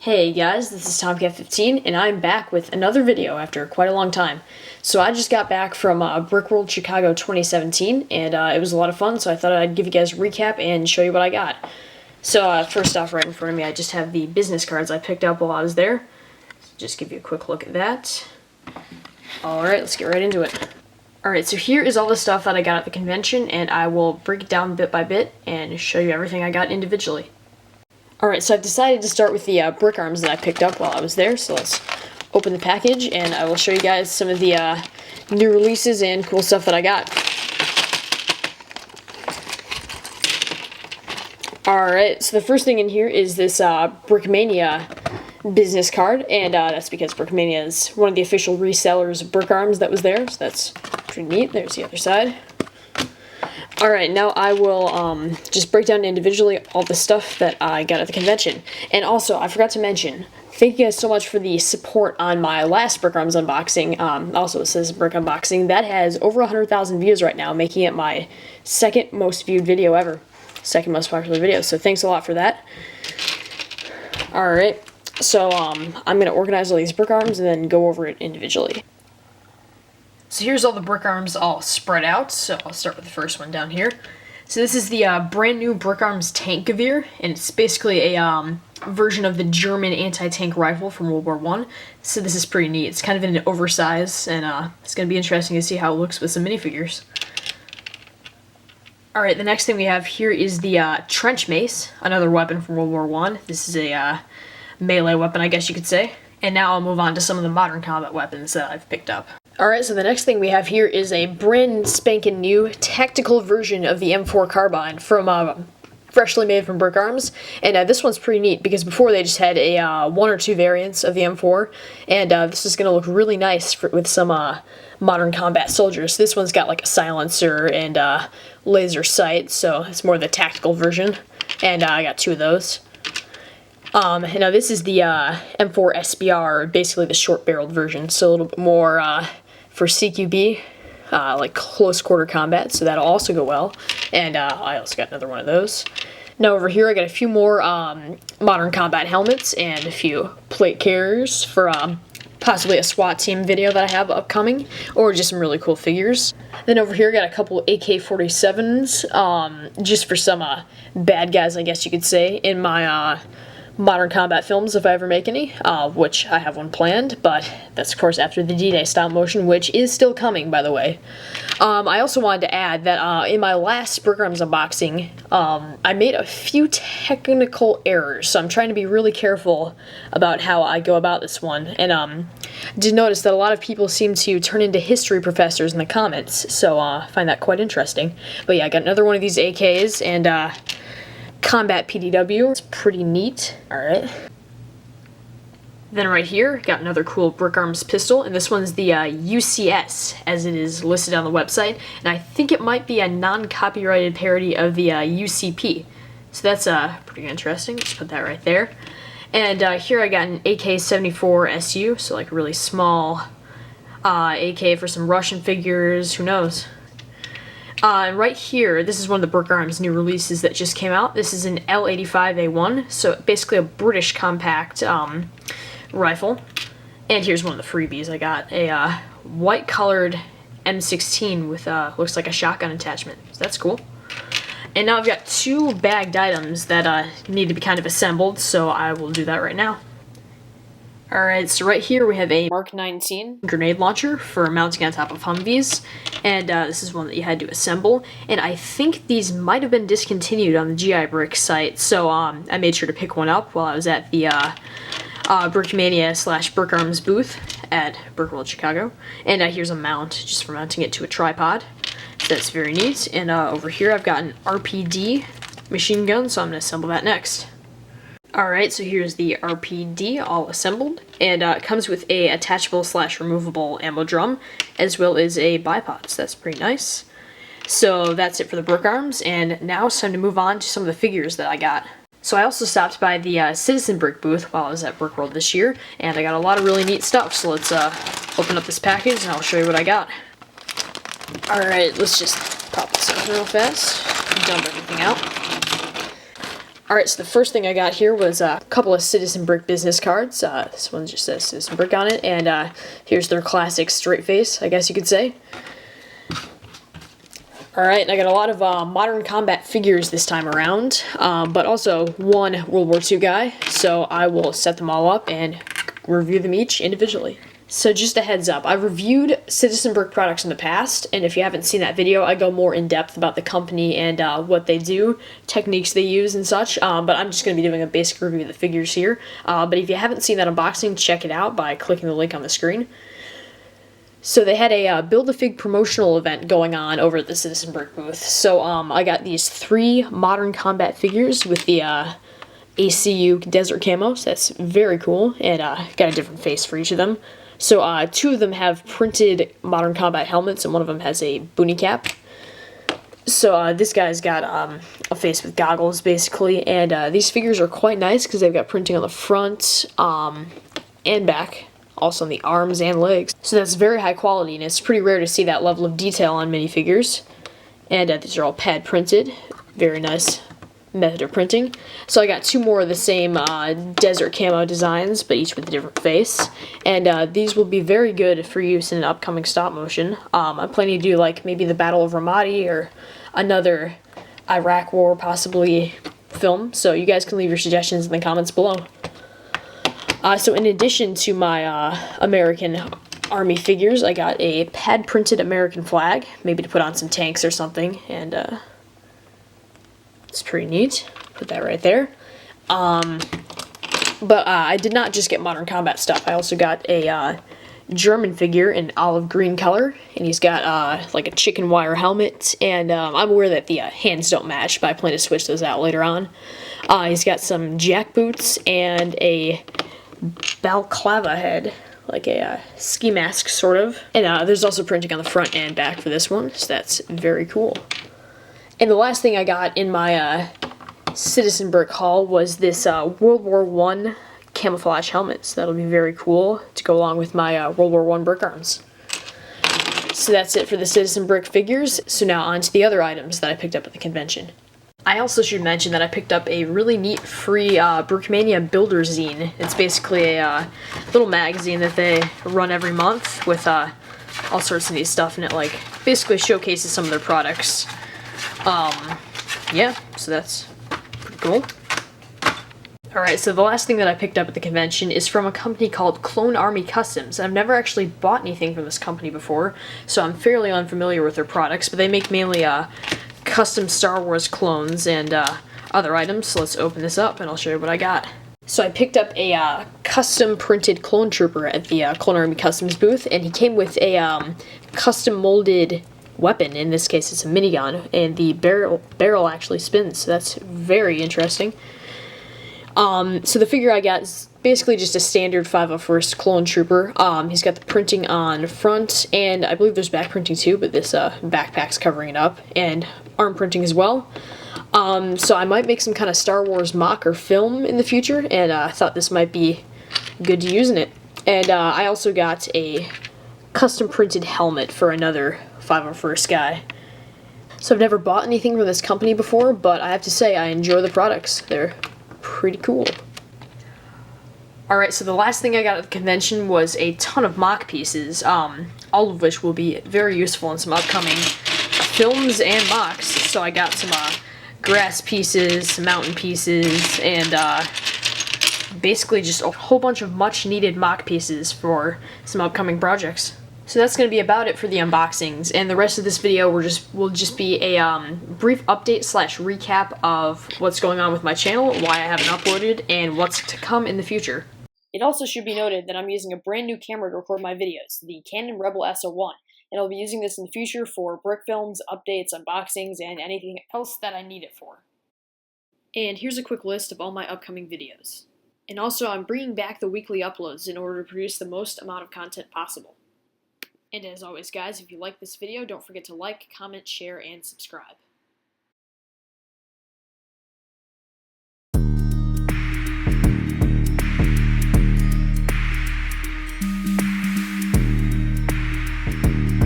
Hey guys, this is TomCat15 and I'm back with another video after quite a long time. So I just got back from Brickworld Chicago 2017 and it was a lot of fun, so I thought I'd give you guys a recap and show you what I got. So first off, right in front of me I just have the business cards I picked up while I was there. Just give you a quick look at that. Alright, let's get right into it. Alright, so here is all the stuff that I got at the convention, and I will break it down bit by bit and show you everything I got individually. Alright, so I've decided to start with the Brickarms that I picked up while I was there, so let's open the package and I will show you guys some of the new releases and cool stuff that I got. Alright, so the first thing in here is this Brickmania business card, and that's because Brickmania is one of the official resellers of Brickarms that was there, so that's pretty neat. There's the other side. Alright, now I will just break down individually all the stuff that I got at the convention. And also, I forgot to mention, thank you guys so much for the support on my last Brickarms unboxing. Also, it says Brick Unboxing. That has over 100,000 views right now, making it my second most viewed video ever. Second most popular video, so thanks a lot for that. Alright, so I'm going to organize all these Brickarms and then go over it individually. So here's all the Brickarms all spread out, so I'll start with the first one down here. So this is the brand new Brickarms Tankgewehr, and it's basically a version of the German anti-tank rifle from World War I. So this is pretty neat. It's kind of in an oversize, and it's going to be interesting to see how it looks with some minifigures. Alright, the next thing we have here is the trench mace, another weapon from World War I. This is a melee weapon, I guess you could say. And now I'll move on to some of the modern combat weapons that I've picked up. Alright, so the next thing we have here is a brand spanking new tactical version of the M4 carbine from freshly made from Brickarms, and this one's pretty neat because before they just had a one or two variants of the M4, and this is going to look really nice with some modern combat soldiers. This one's got like a silencer and laser sight, so it's more the tactical version, and I got two of those. Now this is the M4 SBR, basically the short-barreled version, so a little bit more for CQB, like close quarter combat, so that'll also go well. And I also got another one of those. Now over here I got a few more modern combat helmets and a few plate carriers for possibly a SWAT team video that I have upcoming, or just some really cool figures. Then over here I got a couple AK-47s, just for some bad guys, I guess you could say, in my modern combat films, if I ever make any, which I have one planned, but that's of course after the D-Day stop motion, which is still coming, by the way. I also wanted to add that in my last Brickarms unboxing, I made a few technical errors, so I'm trying to be really careful about how I go about this one, and did notice that a lot of people seem to turn into history professors in the comments, so I find that quite interesting. But yeah, I got another one of these AKs, and Combat PDW. It's pretty neat. Alright. Then right here, got another cool Brickarms pistol, and this one's the UCS, as it is listed on the website, and I think it might be a non-copyrighted parody of the UCP. So that's pretty interesting. Just put that right there. And here I got an AK-74 SU, so like a really small AK for some Russian figures, who knows. And right here, this is one of the Brickarms new releases that just came out. This is an L85A1, so basically a British compact rifle. And here's one of the freebies I got, a white-colored M16 with looks like a shotgun attachment. So that's cool. And now I've got two bagged items that need to be kind of assembled, so I will do that right now. Alright, so right here we have a Mark 19 grenade launcher for mounting on top of Humvees, and this is one that you had to assemble, and I think these might have been discontinued on the GI Brick site, so I made sure to pick one up while I was at the Brickmania / Brickarms booth at Brickworld Chicago, and here's a mount just for mounting it to a tripod. So that's very neat, and over here I've got an RPD machine gun, so I'm going to assemble that next. Alright, so here's the RPD all assembled, and it comes with a attachable / removable ammo drum, as well as a bipod, so that's pretty nice. So that's it for the Brickarms, and now it's time to move on to some of the figures that I got. So I also stopped by the Citizen Brick booth while I was at Brickworld this year, and I got a lot of really neat stuff, so let's open up this package and I'll show you what I got. Alright, let's just pop this out real fast, dump everything out. Alright, so the first thing I got here was a couple of Citizen Brick business cards. This one just says Citizen Brick on it, and here's their classic straight face, I guess you could say. Alright, and I got a lot of modern combat figures this time around, but also one World War II guy, so I will set them all up and review them each individually. So just a heads up, I've reviewed Citizen Brick products in the past, and if you haven't seen that video, I go more in depth about the company and what they do, techniques they use and such, but I'm just going to be doing a basic review of the figures here. But if you haven't seen that unboxing, check it out by clicking the link on the screen. So they had a Build-A-Fig promotional event going on over at the Citizen Brick booth. So I got these 3 modern combat figures with the ACU desert camos. That's very cool, and got a different face for each of them. So 2 of them have printed modern combat helmets, and one of them has a boonie cap. So this guy's got a face with goggles, basically, and these figures are quite nice because they've got printing on the front and back, also on the arms and legs. So that's very high quality, and it's pretty rare to see that level of detail on minifigures. And these are all pad printed, very nice method of printing. So I got 2 more of the same desert camo designs, but each with a different face. And these will be very good for use in an upcoming stop motion. I'm planning to do like maybe the Battle of Ramadi or another Iraq War possibly film. So you guys can leave your suggestions in the comments below. So in addition to my American Army figures, I got a pad printed American flag, maybe to put on some tanks or something, and it's pretty neat. Put that right there. But I did not just get modern combat stuff. I also got a German figure in olive green color, and he's got like a chicken wire helmet, and I'm aware that the hands don't match, but I plan to switch those out later on. He's got some jack boots and a balaclava head, like a ski mask sort of. And there's also printing on the front and back for this one, so that's very cool. And the last thing I got in my Citizen Brick haul was this World War I camouflage helmet. So that'll be very cool to go along with my World War I Brickarms. So that's it for the Citizen Brick figures. So now on to the other items that I picked up at the convention. I also should mention that I picked up a really neat free Brickmania Builder Zine. It's basically a little magazine that they run every month with all sorts of neat stuff in it, like basically showcases some of their products. Yeah, so that's pretty cool. Alright, so the last thing that I picked up at the convention is from a company called Clone Army Customs. I've never actually bought anything from this company before, so I'm fairly unfamiliar with their products, but they make mainly custom Star Wars clones and other items. So let's open this up and I'll show you what I got. So I picked up a custom printed clone trooper at the Clone Army Customs booth, and he came with a custom molded weapon. In this case it's a minigun, and the barrel actually spins, so that's very interesting. So the figure I got is basically just a standard 501st clone trooper. He's got the printing on front, and I believe there's back printing too, but this backpack's covering it up, and arm printing as well. So I might make some kind of Star Wars mock or film in the future, and I thought this might be good to use in it. And I also got a custom printed helmet for another 501st guy. So I've never bought anything from this company before, but I have to say I enjoy the products. They're pretty cool. Alright, so the last thing I got at the convention was a ton of mock pieces, all of which will be very useful in some upcoming films and mocks. So I got some grass pieces, some mountain pieces, and basically just a whole bunch of much needed mock pieces for some upcoming projects. So that's going to be about it for the unboxings, and the rest of this video will just be a brief update / recap of what's going on with my channel, why I haven't uploaded, and what's to come in the future. It also should be noted that I'm using a brand new camera to record my videos, the Canon Rebel SO1, and I'll be using this in the future for brick films, updates, unboxings, and anything else that I need it for. And here's a quick list of all my upcoming videos. And also, I'm bringing back the weekly uploads in order to produce the most amount of content possible. And as always, guys, if you like this video, don't forget to like, comment, share, and subscribe.